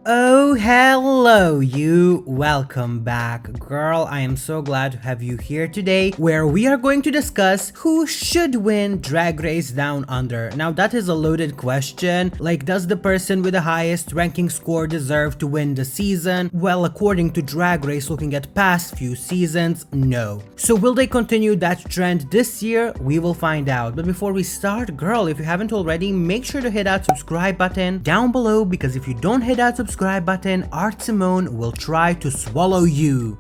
Oh, hello you! Welcome back. Girl, I am so glad to have you here today, where we are going to discuss who should win Drag Race Down Under. Now that is a loaded question, like does the person with the highest ranking score deserve to win the season? Well, according to Drag Race, looking at past few seasons, no. So will they continue that trend this year? We will find out. But before we start, girl, if you haven't already, make sure to hit that subscribe button down below, because if you don't hit that subscribe button, Simone will try to swallow you.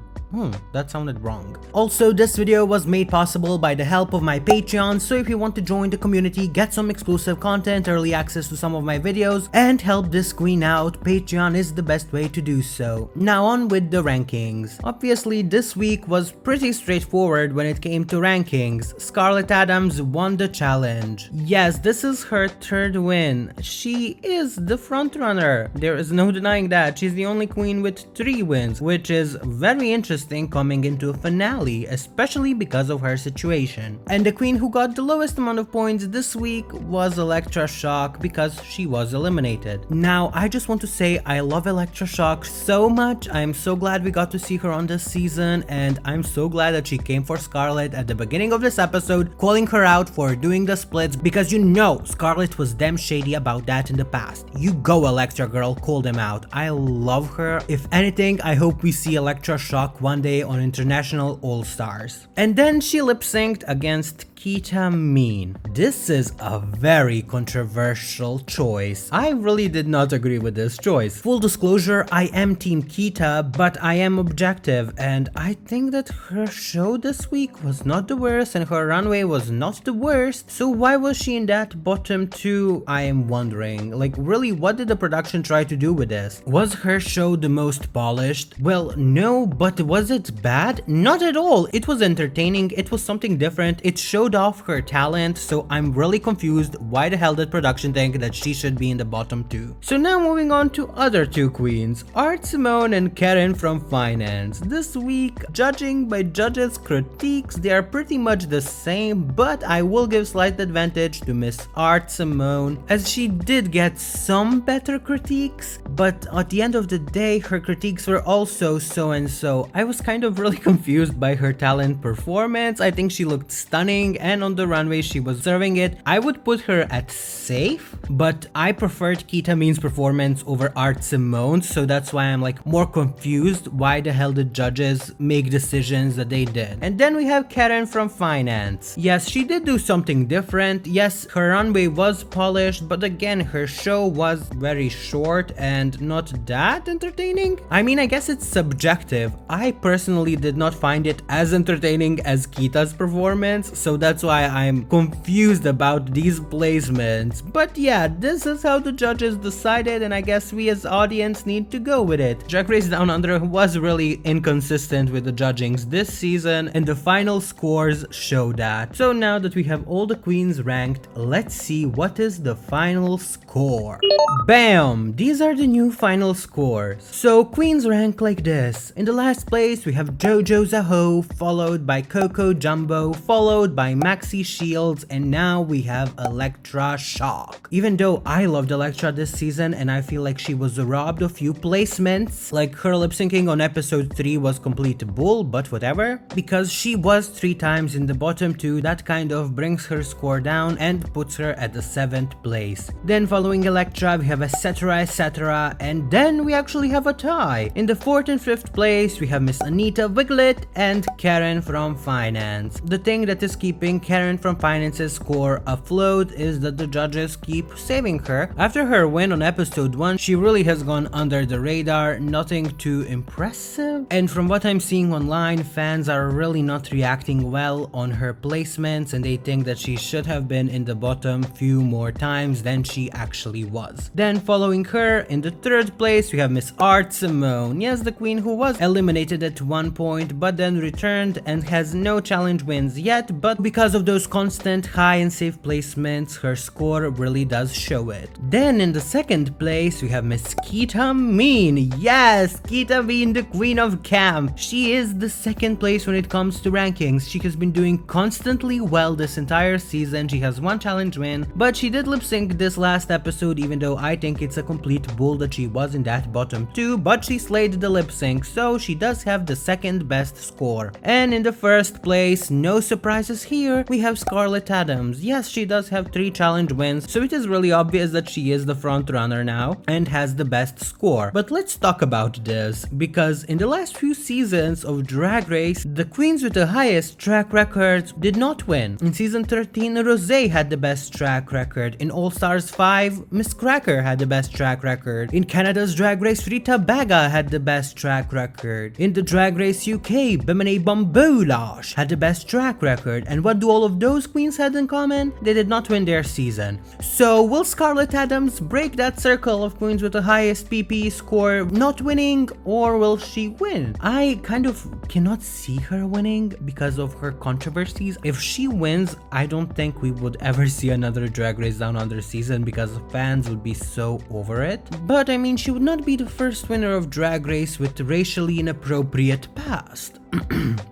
That sounded wrong. Also, this video was made possible by the help of my Patreon, so if you want to join the community, get some exclusive content, early access to some of my videos, and help this queen out, Patreon is the best way to do so. Now on with the rankings. Obviously, this week was pretty straightforward when it came to rankings. Scarlett Adams won the challenge. Yes, this is her third win. She is the frontrunner. There is no denying that. She's the only queen with 3 wins, which is very interesting coming into a finale, especially because of her situation. And the queen who got the lowest amount of points this week was Elektra Shock, because she was eliminated. Now, I just want to say I love Elektra Shock so much. I'm so glad we got to see her on this season, and I'm so glad that she came for Scarlett at the beginning of this episode, calling her out for doing the splits, because you know Scarlett was damn shady about that in the past. You go, Elektra girl, call them out. I love her. If anything, I hope we see Elektra Shock one day on International All-Stars. And then she lip-synced against Kita Mean. This is a very controversial choice. I really did not agree with this choice. Full disclosure, I am Team Kita, but I am objective, and I think that her show this week was not the worst and her runway was not the worst. So why was she in that bottom 2? I am wondering. Like, really, what did the production try to do with this? Was her show the most polished? Well, no, but was it bad? Not at all. It was entertaining. It was something different. It showed off her talent, so I'm really confused why the hell did production think that she should be in the bottom 2. So now moving on to other 2 queens, Simone and Karen from Finance. This week, judging by judges' critiques, they are pretty much the same, but I will give slight advantage to Miss Simone, as she did get some better critiques, but at the end of the day, her critiques were also so and so. I was kind of really confused by her talent performance. I think she looked stunning, and on the runway she was serving it. I would put her at safe, but I preferred Kita Mean's performance over Simone, so that's why I'm like more confused why the hell did judges make decisions that they did. And then we have Karen from Finance. Yes, she did do something different. Yes, her runway was polished, but again, her show was very short and not that entertaining. I mean, I guess it's subjective. I personally did not find it as entertaining as Kita's performance, so that's why I'm confused about these placements. But yeah, this is how the judges decided, and I guess we as audience need to go with it. Drag Race Down Under was really inconsistent with the judgings this season, and the final scores show that. So now that we have all the queens ranked, let's see what is the final score. Bam! These are the new final scores. So queens rank like this. In the last place we have Jojo Zaho, followed by Coco Jumbo, followed by Maxi Shields, and now we have Elektra Shock. Even though I loved Elektra this season and I feel like she was robbed of few placements, like her lip syncing on episode 3 was complete bull, but whatever, because she was 3 times in the bottom 2, that kind of brings her score down and puts her at the 7th place. Then following Elektra we have etc, and then we actually have a tie. In the 4th and 5th place we have Miss Anita, Wigl'it, and Karen from Finance. The thing that is keeping Karen from Finance's score afloat is that the judges keep saving her. After her win on episode 1, she really has gone under the radar, nothing too impressive. And from what I'm seeing online, fans are really not reacting well on her placements, and they think that she should have been in the bottom few more times than she actually was. Then following her, in the 3rd place, we have Miss Simone. Yes, the queen who was eliminated at one point, but then returned and has no challenge wins yet, but because of those constant high and safe placements, her score really does show it. Then in the second place, we have Mesquita Mean. Yes, Kita Mean, the queen of camp. She is the second place when it comes to rankings. She has been doing constantly well this entire season. She has one challenge win, but she did lip sync this last episode, even though I think it's a complete bull that she was in that bottom 2, but she slayed the lip sync, so she does have the second best score. And in the first place, no surprises here, we have Scarlett Adams. Yes, she does have 3 challenge wins, so it is really obvious that she is the front runner now and has the best score. But let's talk about this, because in the last few seasons of Drag Race, the queens with the highest track record did not win. In season 13, Rosé had the best track record. In All Stars 5, Miss Cracker had the best track record. In Canada's Drag Race, Rita Baga had the best track record. In the Drag Race UK, Bimini Bamboulash had the best track record. And what do all of those queens have in common? They did not win their season. So will Scarlett Adams break that circle of queens with the highest Ppe score not winning, or will she win? I kind of cannot see her winning because of her controversies. If she wins, I don't think we would ever see another Drag Race Down Under season because fans would be so over it. But I mean, she would not be the first winner of Drag Race with racially inappropriate past.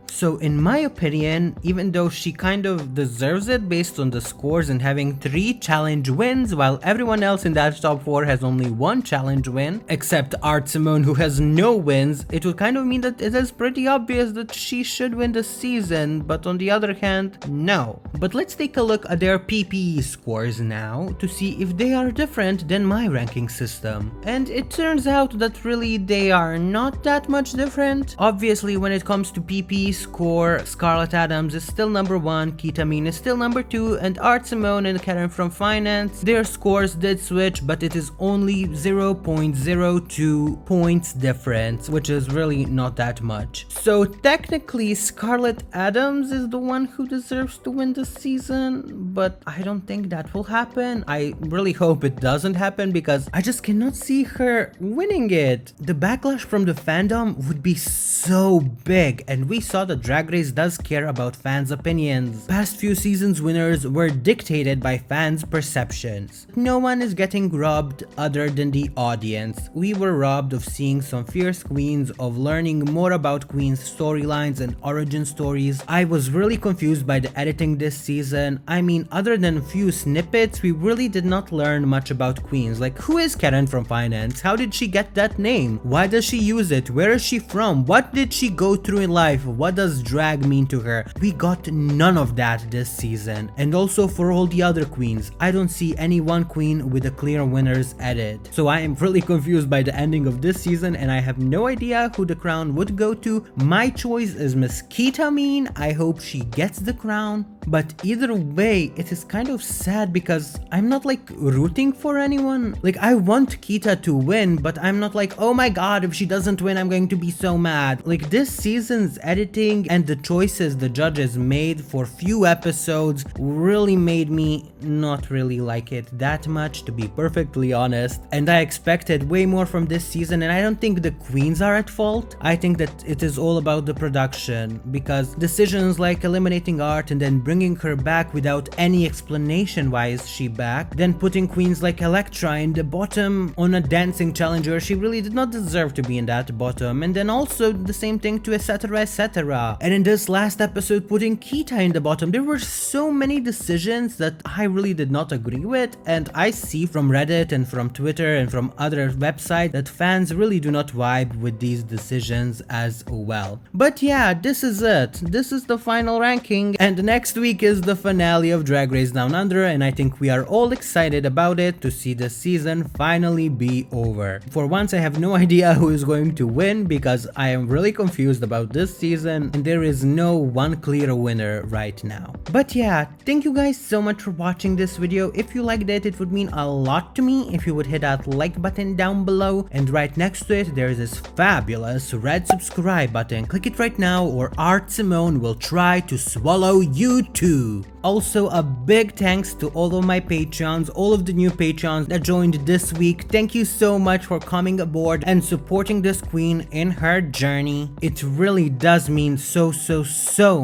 So in my opinion, even though she kind of deserves it based on the scores and having 3 challenge wins, while everyone else in that top 4 has only 1 challenge win, except Simone who has no wins, it would kind of mean that it is pretty obvious that she should win the season, but on the other hand, no. But let's take a look at their Ppe scores now to see if they are different than my ranking system. And it turns out that really they are not that much different. Obviously, when it comes to Ppe score, Scarlett Adams is still number 1, Kita Mean is still number 2, and Simone and Karen from Finance, their scores did switch, but it is only 0.02 points difference, which is really not that much. So technically, Scarlett Adams is the one who deserves to win this season, but I don't think that will happen. I really hope it doesn't happen because I just cannot see her winning it. The backlash from the fandom would be so big, and we saw that Drag Race does care about fans' opinions. Past few seasons winners were dictated by fans' perceptions. No one is getting robbed other than the audience. We were robbed of seeing some fierce queens, of learning more about queens' storylines and origin stories. I was really confused by the editing this season. I mean, other than a few snippets, we really did not learn much about queens. Like, who is Karen from Finance? How did she get that name? Why does she use it? Where is she from? What did she go through in life? What does drag mean to her? We got none of that this season. And also for all the other queens, I don't see any one queen with a clear winner's edit. So I am really confused by the ending of this season, and I have no idea who the crown would go to. My choice is Mesquita Mean. I hope she gets the crown. But either way, it is kind of sad because I'm not like rooting for anyone. Like, I want Kita to win, but I'm not like, oh my god, if she doesn't win, I'm going to be so mad. Like, this season's editing and the choices the judges made for few episodes really made me not really like it that much, to be perfectly honest. And I expected way more from this season, and I don't think the queens are at fault. I think that it is all about the production, because decisions like eliminating Art and then bringing her back without any explanation why is she back, then putting queens like Elektra in the bottom on a dancing challenge where she really did not deserve to be in that bottom, and then also the same thing to etc etc. And in this last episode putting Kita in the bottom, there were so many decisions that I really did not agree with, and I see from Reddit and from Twitter and from other websites that fans really do not vibe with these decisions as well. But yeah, this is it. This is the final ranking, and next week is the finale of Drag Race Down Under, and I think we are all excited about it to see the season finally be over. For once, I have no idea who is going to win because I am really confused about this season and there is no one clear winner right now. But yeah, thank you guys so much for watching this video. If you liked it, it would mean a lot to me if you would hit that like button down below, and right next to it there is this fabulous red subscribe button. Click it right now or Simone will try to swallow you too. Also, a big thanks to all of my Patreons, all of the new Patreons that joined this week. Thank you so much for coming aboard and supporting this queen in her journey. It really does mean so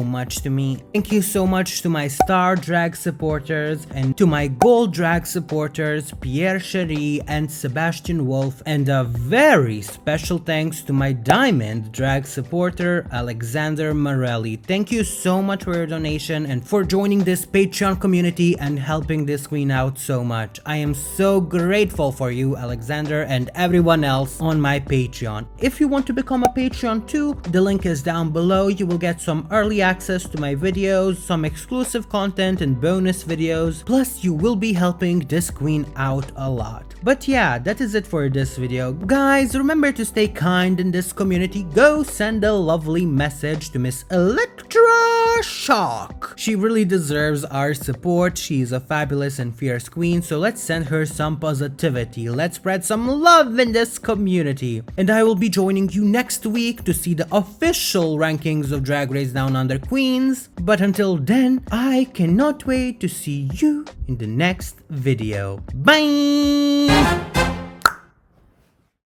much to me. Thank you so much to my Star Drag supporters and to my Gold Drag supporters, Pierre Cherie and Sebastian Wolf, and a very special thanks to my Diamond Drag supporter, Alexander Morelli. Thank you so much for your donation and for joining this Patreon community and helping this queen out so much. I am so grateful for you, Alexander, and everyone else on my Patreon. If you want to become a Patreon too, the link is down below. You will get some early access to my videos, some exclusive content and bonus videos, plus you will be helping this queen out a lot. But yeah, that is it for this video. Guys, remember to stay kind in this community. Go send a lovely message to Miss Elektra Shock. She really deserves our support. She's a fabulous and fierce queen, so let's send her some positivity. Let's spread some love in this community. And I will be joining you next week to see the official rankings of Drag Race Down Under queens. But until then, I cannot wait to see you in the next video. Bye!